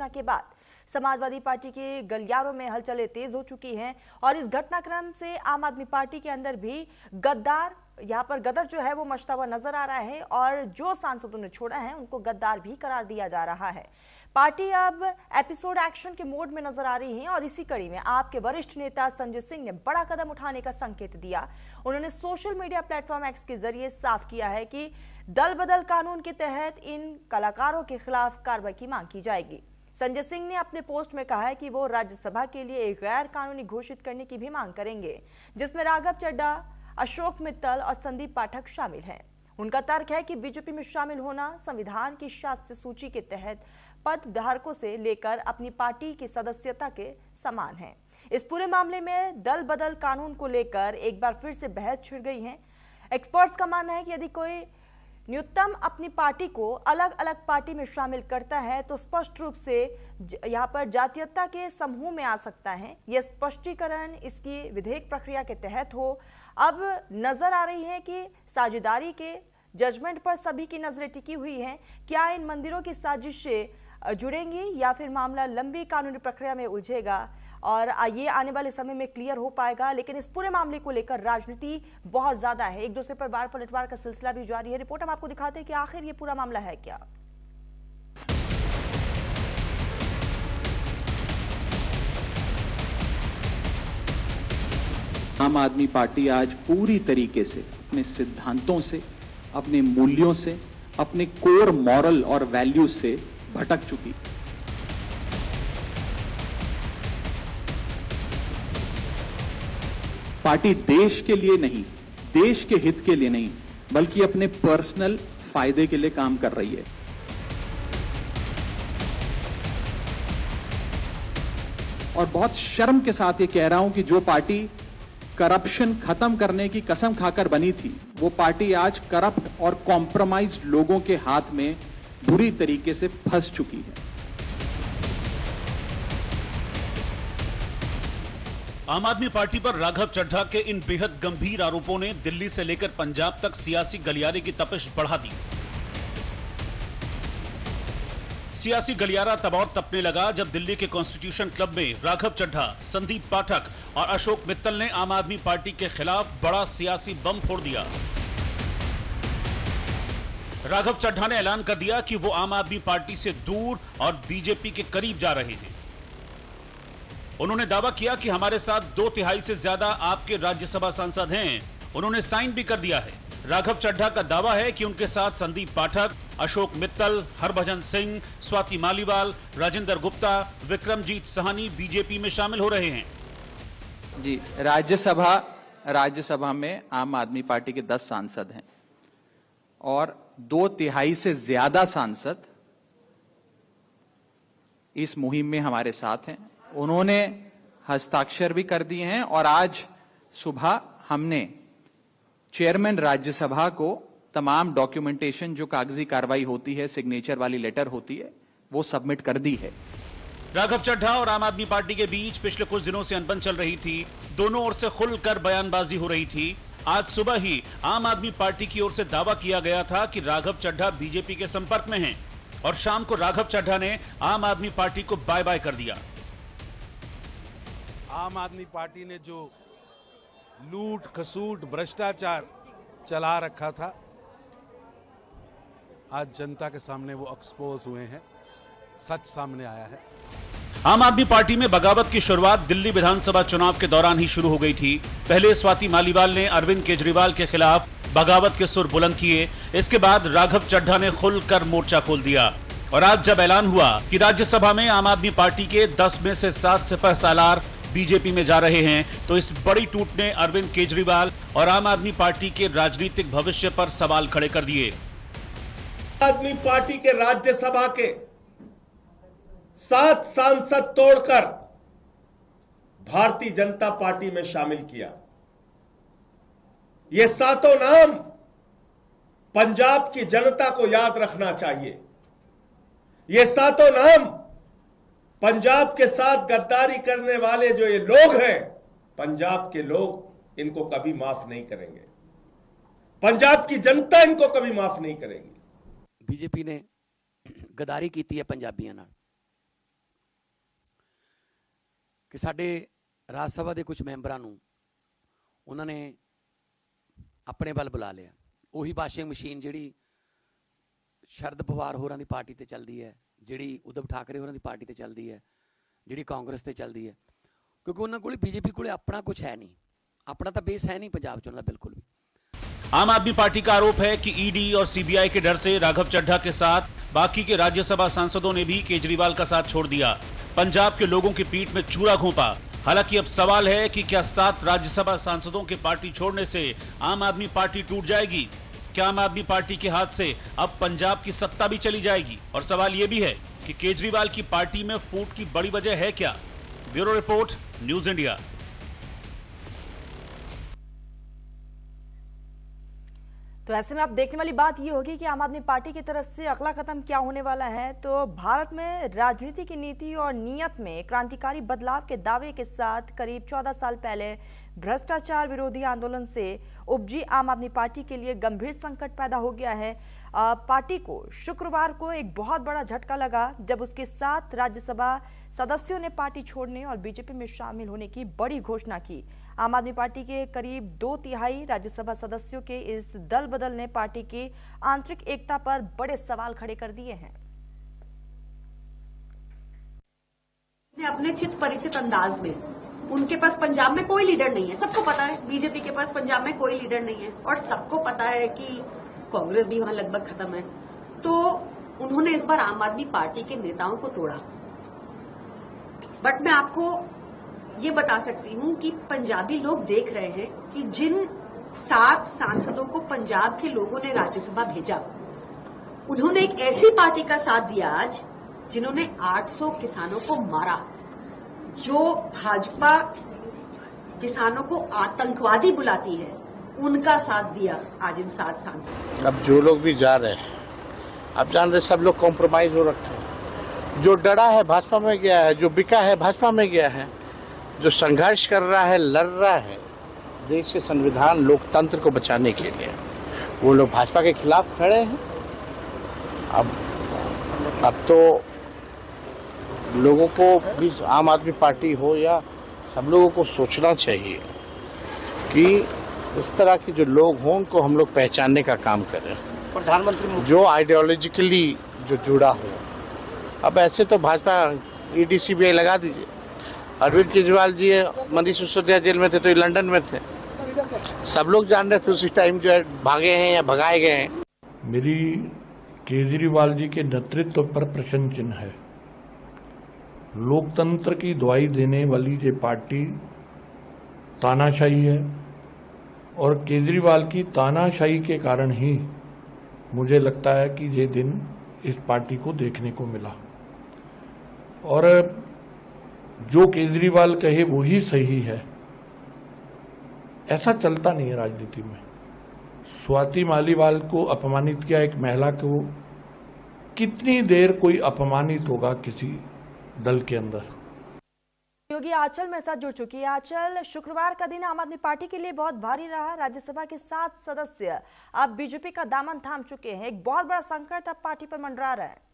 घोषणा के बाद समाजवादी पार्टी के गलियारों में हलचलें तेज हो चुकी हैं और इस घटनाक्रम से आम आदमी पार्टी के अंदर भी गदर जो है वो मचता हुआ नजर आ रहा है और जो सांसदों ने छोड़ा है उनको गद्दार भी करार दिया जा रहा है। पार्टी अब एपिसोड एक्शन के मोड में नजर आ रही है और इसी कड़ी में आपके वरिष्ठ नेता संजय सिंह ने बड़ा कदम उठाने का संकेत दिया। उन्होंने सोशल मीडिया प्लेटफॉर्म एक्स के जरिए साफ किया है कि दल बदल कानून के तहत इन कलाकारों के खिलाफ कार्रवाई की मांग की जाएगी। संजय सिंह ने अपने पोस्ट में कहा है कि वो राज्यसभा के लिए एक गैर कानूनी घोषित करने की भी मांग करेंगे, जिसमें राघव चड्ढा, अशोक मित्तल और संदीप पाठक शामिल हैं। उनका तर्क है कि बीजेपी में शामिल होना संविधान की शास्त्र सूची के तहत पद धारकों से लेकर अपनी पार्टी की सदस्यता के समान है। इस पूरे मामले में दल बदल कानून को लेकर एक बार फिर से बहस छिड़ गई है। एक्सपर्ट्स का मानना है कि यदि कोई न्यूनतम अपनी पार्टी को अलग अलग पार्टी में शामिल करता है तो स्पष्ट रूप से यहाँ पर जातीयता के समूह में आ सकता है। यह स्पष्टीकरण इसकी विधेयक प्रक्रिया के तहत हो। अब नजर आ रही है कि साझेदारी के जजमेंट पर सभी की नजरें टिकी हुई हैं। क्या इन मंदिरों की साजिश से जुड़ेंगी या फिर मामला लंबी कानूनी प्रक्रिया में उलझेगा और ये आने वाले समय में क्लियर हो पाएगा। लेकिन इस पूरे मामले को लेकर राजनीति बहुत ज्यादा है, एक दूसरे पर वार पलटवार का सिलसिला भी जारी है। रिपोर्ट हम आपको दिखाते हैं कि आखिर ये पूरा मामला है क्या। आम आदमी पार्टी आज पूरी तरीके से अपने सिद्धांतों से, अपने मूल्यों से, अपने कोर मॉरल और वैल्यूज से भटक चुकी। पार्टी देश के लिए नहीं, देश के हित के लिए नहीं, बल्कि अपने पर्सनल फायदे के लिए काम कर रही है। और बहुत शर्म के साथ ये कह रहा हूं कि जो पार्टी करप्शन खत्म करने की कसम खाकर बनी थी, वो पार्टी आज करप्ट और कॉम्प्रोमाइज्ड लोगों के हाथ में बुरी तरीके से फंस चुकी है। आम आदमी पार्टी पर राघव चड्ढा के इन बेहद गंभीर आरोपों ने दिल्ली से लेकर पंजाब तक सियासी गलियारे की तपिश बढ़ा दी। सियासी गलियारा तब और तपने लगा जब दिल्ली के कॉन्स्टिट्यूशन क्लब में राघव चड्ढा, संदीप पाठक और अशोक मित्तल ने आम आदमी पार्टी के खिलाफ बड़ा सियासी बम फोड़ दिया। राघव चड्ढा ने ऐलान कर दिया कि वो आम आदमी पार्टी से दूर और बीजेपी के करीब जा रहे हैं। उन्होंने दावा किया कि हमारे साथ 2/3 से ज्यादा आपके राज्यसभा सांसद हैं। उन्होंने साइन भी कर दिया है। राघव चड्ढा का दावा है कि उनके साथ संदीप पाठक, अशोक मित्तल, हरभजन सिंह, स्वाति मालीवाल, राजेंद्र गुप्ता, विक्रमजीत साहनी बीजेपी में शामिल हो रहे हैं। जी, राज्यसभा में आम आदमी पार्टी के 10 सांसद हैं और 2/3 से ज्यादा सांसद इस मुहिम में हमारे साथ हैं। उन्होंने हस्ताक्षर भी कर दिए हैं और आज सुबह हमने चेयरमैन राज्यसभा को तमाम डॉक्यूमेंटेशन जो कागजी कार्रवाई होती है, सिग्नेचर वाली लेटर होती है, वो सबमिट कर दी है। राघव चड्ढा और आम आदमी पार्टी के बीच पिछले कुछ दिनों से अनबन चल रही थी। दोनों ओर से खुलकर बयानबाजी हो रही थी। आज सुबह ही आम आदमी पार्टी की ओर से दावा किया गया था कि राघव चड्ढा बीजेपी के संपर्क में हैं और शाम को राघव चड्ढा ने आम आदमी पार्टी को बाय बाय कर दिया। आम आदमी पार्टी ने जो लूट खसूट भ्रष्टाचार चला रखा था, आज जनता के सामने वो एक्सपोज हुए हैं, सच सामने आया है। आम आदमी पार्टी में बगावत की शुरुआत दिल्ली विधानसभा चुनाव के दौरान ही शुरू हो गई थी। पहले स्वाति मालीवाल ने अरविंद केजरीवाल के खिलाफ बगावत के सुर बुलंद किए। इसके बाद राघव चड्ढा ने खुलकर मोर्चा खोल दिया और आज जब ऐलान हुआ कि राज्यसभा में आम आदमी पार्टी के 10 में से 7 सिपहसालार बीजेपी में जा रहे हैं, तो इस बड़ी टूट ने अरविंद केजरीवाल और आम आदमी पार्टी के राजनीतिक भविष्य पर सवाल खड़े कर दिए। आदमी पार्टी के राज्यसभा के 7 सांसद तोड़कर भारतीय जनता पार्टी में शामिल किया। ये 7 नाम पंजाब की जनता को याद रखना चाहिए। ये 7 नाम पंजाब के साथ गद्दारी करने वाले जो ये लोग हैं, पंजाब के लोग इनको कभी माफ नहीं करेंगे। पंजाब की जनता इनको कभी माफ नहीं करेगी। बीजेपी ने गद्दारी की है पंजाबियों नाल। ਕਿ ਸਾਡੇ ਰਾਜ ਸਭਾ ਦੇ ਕੁਝ ਮੈਂਬਰਾਂ ਨੂੰ ਉਹਨਾਂ ਨੇ ਆਪਣੇ ਵੱਲ ਬੁਲਾ ਲਿਆ। ਉਹੀ ਵਾਸ਼ਿੰਗ ਮਸ਼ੀਨ ਜਿਹੜੀ ਸ਼ਰਦ ਪਵਾਰ ਹੋਰਾਂ ਦੀ ਪਾਰਟੀ ਤੇ ਚੱਲਦੀ ਹੈ, ਜਿਹੜੀ ਉद्धਵ ਠਾਕਰੇ ਹੋਰਾਂ ਦੀ ਪਾਰਟੀ ਤੇ ਚੱਲਦੀ ਹੈ, ਜਿਹੜੀ ਕਾਂਗਰਸ ਤੇ ਚੱਲਦੀ ਹੈ, ਕਿਉਂਕਿ ਉਹਨਾਂ ਕੋਲ बीजेपी ਕੋਲੇ ਆਪਣਾ ਕੁਝ ਹੈ ਨਹੀਂ, अपना तो बेस है नहीं पंजाब चुनाव बिल्कुल भी। आम आदमी पार्टी का आरोप है कि ईडी और सीबीआई के डर से राघव चड्ढा के साथ बाकी के राज्यसभा सांसदों ने भी केजरीवाल का साथ छोड़ दिया, पंजाब के लोगों की पीठ में चूड़ा घोंपा। हालांकि अब सवाल है कि क्या 7 राज्यसभा सांसदों के पार्टी छोड़ने से आम आदमी पार्टी टूट जाएगी? क्या आम आदमी पार्टी के हाथ से अब पंजाब की सत्ता भी चली जाएगी? और सवाल यह भी है कि केजरीवाल की पार्टी में फूट की बड़ी वजह है क्या? Bureau report, news India. तो ऐसे में अब देखने वाली बात यह होगी कि आम आदमी पार्टी की तरफ से अगला कदम क्या होने वाला है। तो भारत में राजनीति की नीति और नीयत में क्रांतिकारी बदलाव के दावे के साथ करीब 14 साल पहले भ्रष्टाचार विरोधी आंदोलन से उपजी आम आदमी पार्टी के लिए गंभीर संकट पैदा हो गया है। पार्टी को शुक्रवार को एक बहुत बड़ा झटका लगा जब उसके 7 राज्यसभा सदस्यों ने पार्टी छोड़ने और बीजेपी में शामिल होने की बड़ी घोषणा की। आम आदमी पार्टी के करीब 2/3 राज्यसभा सदस्यों के इस दल बदल ने पार्टी की आंतरिक एकता पर बड़े सवाल खड़े कर दिए हैं। अपने चित परिचित अंदाज में उनके पास पंजाब में कोई लीडर नहीं है, सबको पता है। बीजेपी के पास पंजाब में कोई लीडर नहीं है और सबको पता है कि कांग्रेस भी वहां लगभग खत्म है। तो उन्होंने इस बार आम आदमी पार्टी के नेताओं को तोड़ा। बट मैं आपको ये बता सकती हूं कि पंजाबी लोग देख रहे हैं कि जिन 7 सांसदों को पंजाब के लोगों ने राज्यसभा भेजा, उन्होंने एक ऐसी पार्टी का साथ दिया आज जिन्होंने 800 किसानों को मारा, जो भाजपा किसानों को आतंकवादी बुलाती है, उनका साथ दिया आज इन 7 सांसदों। अब जो लोग भी जा रहे हैं, आप जान रहे सब लोग कॉम्प्रोमाइज हो रखे हैं। जो डरा है भाजपा में गया है, जो बिका है भाजपा में गया है, जो संघर्ष कर रहा है, लड़ रहा है देश के संविधान लोकतंत्र को बचाने के लिए, वो लोग भाजपा के खिलाफ खड़े हैं। अब तो लोगों को भी, आम आदमी पार्टी हो या सब लोगों को सोचना चाहिए कि इस तरह के जो लोग हों उनको हम लोग पहचानने का काम करें। प्रधानमंत्री जो आइडियोलॉजिकली जो जुड़ा हो, अब ऐसे तो भाजपा ईडी सीबीआई लगा दीजिए। अरविंद केजरीवाल जी मनीष सिसोदिया जेल में थे तो ये लंदन में थे, सब लोग जान रहे थे उसी टाइम जो है भागे हैं या भगाए गए हैं। मेरी केजरीवाल जी के नेतृत्व पर प्रश्न चिन्ह है। लोकतंत्र की दुहाई देने वाली ये पार्टी तानाशाही है और केजरीवाल की तानाशाही के कारण ही मुझे लगता है कि ये दिन इस पार्टी को देखने को मिला। और जो केजरीवाल कहे वही सही है, ऐसा चलता नहीं है राजनीति में। स्वाति मालीवाल को अपमानित किया, एक महिला को, कितनी देर कोई अपमानित होगा किसी दल के अंदर। योगी आंचल मेरे साथ जुड़ चुकी है। आंचल, शुक्रवार का दिन आम आदमी पार्टी के लिए बहुत भारी रहा। राज्यसभा के 7 सदस्य अब बीजेपी का दामन थाम चुके हैं। एक बहुत बड़ा संकट अब पार्टी पर मंडरा रहा है।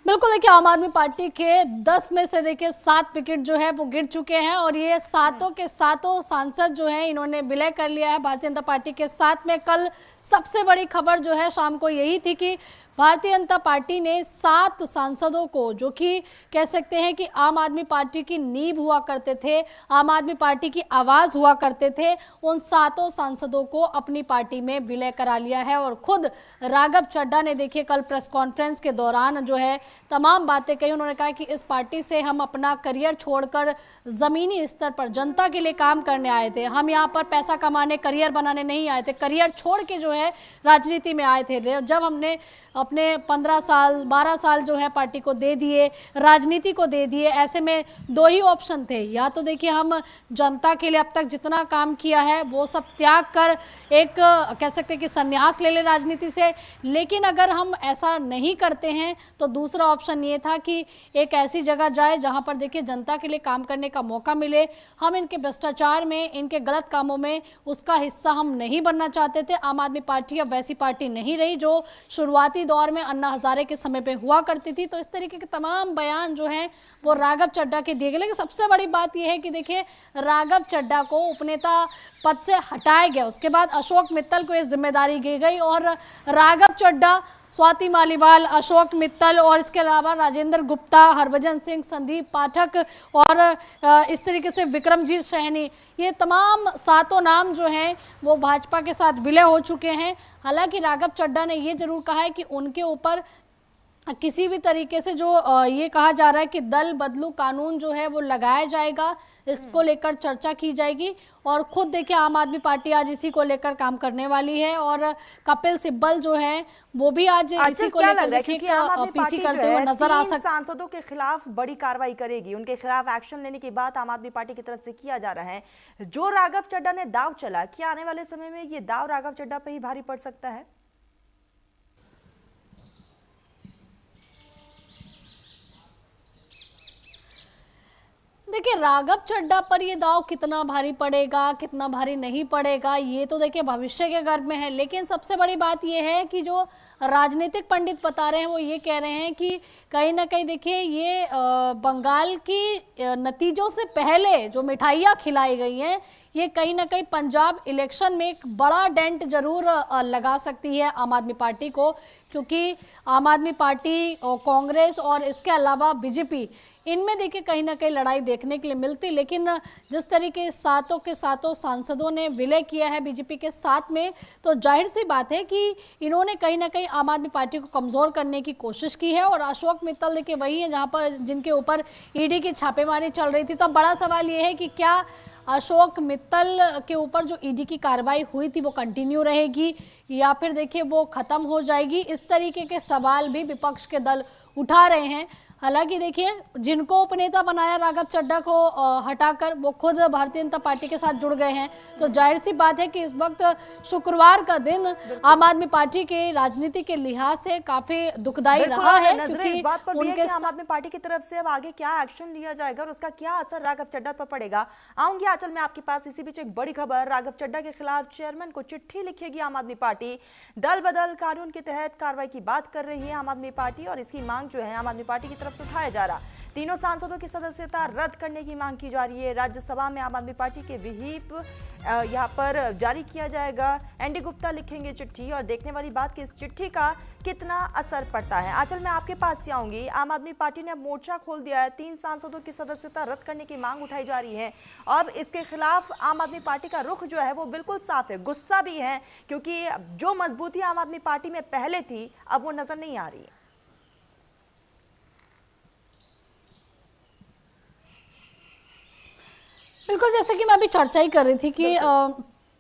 बिल्कुल, देखिए आम आदमी पार्टी के 10 में से देखिए 7 विकेट जो है वो गिर चुके हैं और ये सातों के सातों सांसद जो हैं इन्होंने विलय कर लिया है भारतीय जनता पार्टी के साथ में। कल सबसे बड़ी खबर जो है शाम को यही थी कि भारतीय जनता पार्टी ने 7 सांसदों को, जो कि कह सकते हैं कि आम आदमी पार्टी की नींव हुआ करते थे, आम आदमी पार्टी की आवाज हुआ करते थे, उन 7 सांसदों को अपनी पार्टी में विलय करा लिया है। और खुद राघव चड्ढा ने देखिए कल प्रेस कॉन्फ्रेंस के दौरान जो है तमाम बातें कही। उन्होंने कहा कि इस पार्टी से हम अपना करियर छोड़कर जमीनी स्तर पर जनता के लिए काम करने आए थे। हम यहाँ पर पैसा कमाने, करियर बनाने नहीं आए थे। करियर छोड़ के जो है राजनीति में आए थे। जब हमने अपने 15 साल 12 साल जो है पार्टी को दे दिए, राजनीति को दे दिए, ऐसे में 2 ही ऑप्शन थे। या तो देखिए हम जनता के लिए अब तक जितना काम किया है वो सब त्याग कर एक कह सकते हैं कि संन्यास ले ले राजनीति से, लेकिन अगर हम ऐसा नहीं करते हैं तो दूसरा ऑप्शन ये था कि एक ऐसी जगह जाए जहां पर देखिए जनता के लिए काम करने का मौका मिले। हम इनके भ्रष्टाचार में, इनके गलत कामों में उसका हिस्सा हम नहीं बनना चाहते थे। आम आदमी पार्टी अब वैसी पार्टी नहीं रही जो शुरुआती दौर में अन्ना हजारे के समय पे हुआ करती थी। तो इस तरीके के तमाम बयान जो हैं वो राघव चड्ढा के दिए गए। लेकिन सबसे बड़ी बात यह है कि देखिए, राघव चड्ढा को उपनेता पद से हटाया गया, उसके बाद अशोक मित्तल को ये जिम्मेदारी दी गई और राघव चड्ढा, स्वाति मालीवाल, अशोक मित्तल और इसके अलावा राजेंद्र गुप्ता, हरभजन सिंह, संदीप पाठक और इस तरीके से विक्रमजीत सैनी, ये तमाम सातों नाम जो हैं वो भाजपा के साथ विलय हो चुके हैं। हालांकि राघव चड्ढा ने ये जरूर कहा है कि उनके ऊपर किसी भी तरीके से जो ये कहा जा रहा है कि दल बदलू कानून जो है वो लगाया जाएगा, इसको लेकर चर्चा की जाएगी। और खुद देखिए, आम आदमी पार्टी आज इसी को लेकर काम करने वाली है और कपिल सिब्बल जो है वो भी आज इसी को लेकर देखिए पीसी करते हुए नजर आ सकते हैं। सांसदों के खिलाफ बड़ी कार्रवाई करेगी, उनके खिलाफ एक्शन लेने की बात आम आदमी पार्टी की तरफ से किया जा रहा है। जो राघव चड्ढा ने दाव चला, क्या आने वाले समय में ये दाव राघव चड्ढा पे ही भारी पड़ सकता है? देखिए, राघव चड्ढा पर ये दाव कितना भारी पड़ेगा, कितना भारी नहीं पड़ेगा, ये तो देखिए भविष्य के गर्भ में है। लेकिन सबसे बड़ी बात ये है कि जो राजनीतिक पंडित बता रहे हैं वो ये कह रहे हैं कि कहीं ना कहीं देखिए, ये बंगाल की नतीजों से पहले जो मिठाइयाँ खिलाई गई हैं, ये कहीं ना कहीं पंजाब इलेक्शन में एक बड़ा डेंट जरूर लगा सकती है आम आदमी पार्टी को, क्योंकि आम आदमी पार्टी, कांग्रेस और इसके अलावा बीजेपी, इनमें देखिए कहीं ना कहीं लड़ाई देखने के लिए मिलती। लेकिन जिस तरीके सातों के सातों सांसदों ने विलय किया है बीजेपी के साथ में, तो जाहिर सी बात है कि इन्होंने कहीं ना कहीं आम आदमी पार्टी को कमजोर करने की कोशिश की है। और अशोक मित्तल देखिए वही है जहां पर जिनके ऊपर ईडी की छापेमारी चल रही थी। तो बड़ा सवाल ये है कि क्या अशोक मित्तल के ऊपर जो ईडी की कार्रवाई हुई थी वो कंटिन्यू रहेगी या फिर देखिए वो खत्म हो जाएगी? इस तरीके के सवाल भी विपक्ष के दल उठा रहे हैं। हालांकि देखिए, जिनको उपनेता बनाया राघव चड्ढा को हटाकर, वो खुद भारतीय जनता पार्टी के साथ जुड़ गए हैं। तो जाहिर सी बात है कि इस वक्त शुक्रवार का दिन आम आदमी पार्टी के राजनीति के लिहाज से काफी दुखदायी रहा है, क्योंकि इस बात पर भी है कि आम आदमी पार्टी की तरफ से अब आगे क्या एक्शन लिया जाएगा और उसका क्या असर राघव चड्ढा पर पड़ेगा। आऊंगी आंचल में आपके पास। इसी बीच एक बड़ी खबर, राघव चड्ढा के खिलाफ चेयरमैन को चिट्ठी लिखेगी आम आदमी पार्टी। दल बदल कानून के तहत कार्रवाई की बात कर रही है आम आदमी पार्टी और इसकी मांग जो है आम आदमी पार्टी की तरफ से उठाया जा रहा। तीनों सांसदों की सदस्यता रद्द करने की मांग की जा रही है। राज्यसभा में आम आदमी पार्टी के व्हीप यहां पर जारी किया जाएगा। एनडी गुप्ता लिखेंगे चिट्ठी और देखने वाली बात कि इस चिट्ठी का कितना असर पड़ता है। आंचल मैं आपके पास से आऊंगी। आम आदमी पार्टी ने अब मोर्चा खोल दिया है। 3 सांसदों की सदस्यता रद्द करने की मांग उठाई जा रही है। अब इसके खिलाफ आम आदमी पार्टी का रुख जो है वो बिल्कुल साफ है। गुस्सा भी है, क्योंकि जो मजबूती आम आदमी पार्टी में पहले थी अब वो नजर नहीं आ रही है। बिल्कुल, जैसे कि मैं अभी चर्चा ही कर रही थी कि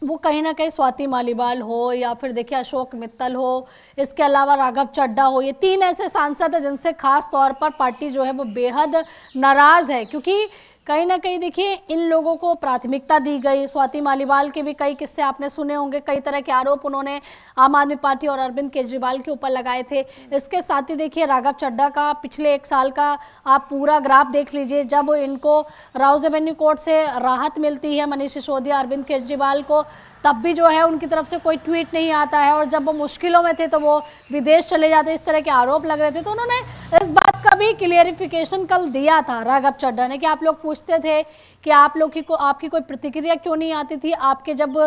वो कहीं ना कहीं स्वाति मालीवाल हो या फिर देखिए अशोक मित्तल हो, इसके अलावा राघव चड्ढा हो, ये 3 ऐसे सांसद हैं जिनसे खास तौर पर पार्टी जो है वो बेहद नाराज है, क्योंकि कहीं ना कहीं देखिए इन लोगों को प्राथमिकता दी गई। स्वाति मालीवाल के भी कई किस्से आपने सुने होंगे, कई तरह के आरोप उन्होंने आम आदमी पार्टी और अरविंद केजरीवाल के ऊपर लगाए थे। इसके साथ ही देखिए राघव चड्ढा का पिछले 1 साल का आप पूरा ग्राफ देख लीजिए। जब इनको राउज एवेन्यू कोर्ट से राहत मिलती है मनीष सिसोदिया, अरविंद केजरीवाल को, तब भी जो है उनकी तरफ से कोई ट्वीट नहीं आता है, और जब वो मुश्किलों में थे तो वो विदेश चले जाते, इस तरह के आरोप लग रहे थे। तो उन्होंने इस बात का भी क्लियरिफिकेशन कल दिया था राघव चड्ढा ने, कि आप लोग पूछते थे कि आप लोग की आपकी कोई प्रतिक्रिया क्यों नहीं आती थी, आपके जब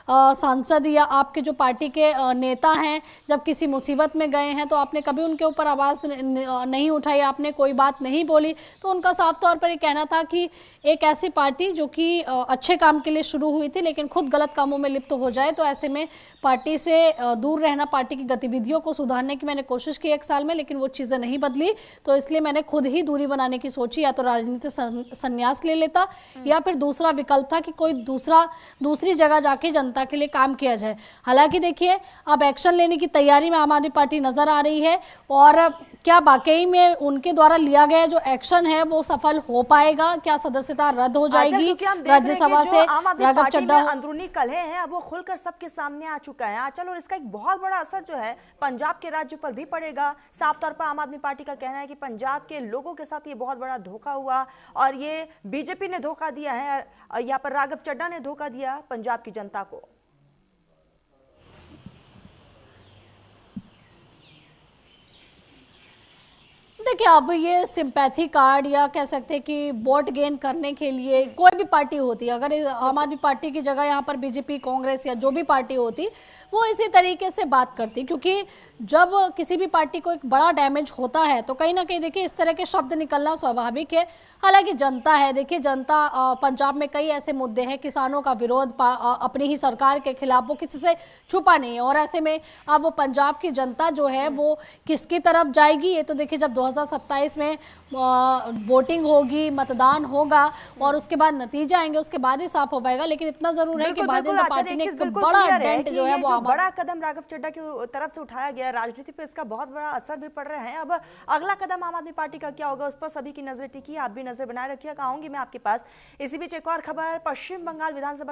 सांसद या आपके जो पार्टी के नेता हैं जब किसी मुसीबत में गए हैं तो आपने कभी उनके ऊपर आवाज़ नहीं उठाई, आपने कोई बात नहीं बोली। तो उनका साफ तौर पर ये कहना था कि एक ऐसी पार्टी जो कि अच्छे काम के लिए शुरू हुई थी लेकिन खुद गलत कामों में लिप्त हो जाए, तो ऐसे में पार्टी से दूर रहना, पार्टी की गतिविधियों को सुधारने की मैंने कोशिश की 1 साल में, लेकिन वो चीज़ें नहीं बदली, तो इसलिए मैंने खुद ही दूरी बनाने की सोची। या तो राजनीति संन्यास ले लेता या फिर दूसरा विकल्प था कि कोई दूसरी जगह जाके जनता के लिए काम किया जाए। हालांकि देखिए अब एक्शन लेने की तैयारी में आम आदमी पार्टी नजर आ रही है, और क्या वाकई में उनके द्वारा लिया गया जो एक्शन है वो सफल हो पाएगा? क्या सदस्यता रद्द हो जाएगी राज्यसभा से? राघव चड्ढा अंदरूनी कलह हैं अब वो खुलकर सबके सामने आ चुका है आंचल, और इसका एक बहुत बड़ा असर जो है पंजाब के राज्य पर भी पड़ेगा। साफ तौर पर आम आदमी पार्टी का कहना है कि पंजाब के लोगों के साथ ये बहुत बड़ा धोखा हुआ और ये बीजेपी ने धोखा दिया है, यहाँ पर राघव चड्ढा ने धोखा दिया पंजाब की जनता को। देखिए, अब ये सिंपैथी कार्ड या कह सकते हैं कि वोट गेन करने के लिए कोई भी पार्टी होती है, अगर आम आदमी पार्टी की जगह यहाँ पर बीजेपी, कांग्रेस या जो भी पार्टी होती, वो इसी तरीके से बात करती, क्योंकि जब किसी भी पार्टी को एक बड़ा डैमेज होता है तो कहीं ना कहीं देखिए इस तरह के शब्द निकलना स्वाभाविक है। हालांकि जनता है, देखिए जनता पंजाब में कई ऐसे मुद्दे हैं, किसानों का विरोध अपनी ही सरकार के खिलाफ, वो किसी से छुपा नहीं है। और ऐसे में अब पंजाब की जनता जो है वो किसकी तरफ जाएगी, ये तो देखिए जब 2027 में वोटिंग होगी, मतदान होगा और उसके बाद नतीजे आएंगे, उसके बाद ही साफ हो पाएगा। लेकिन इतना जरूर है कि भारतीय जनता पार्टी ने एक बड़ा डेंट जो है वो बड़ा कदम राघव चड्ढा की तरफ से उठाया गया, राजनीति पे इसका बहुत बड़ा असर भी पड़ रहा है। अब अगला कदम आम आदमी पार्टी का क्या होगा, उस पर सभी की नजर टिकी है। आप भी नजर बनाए रखिए, आऊंगी मैं आपके पास। इसी बीच एक और खबर, पश्चिम बंगाल विधानसभा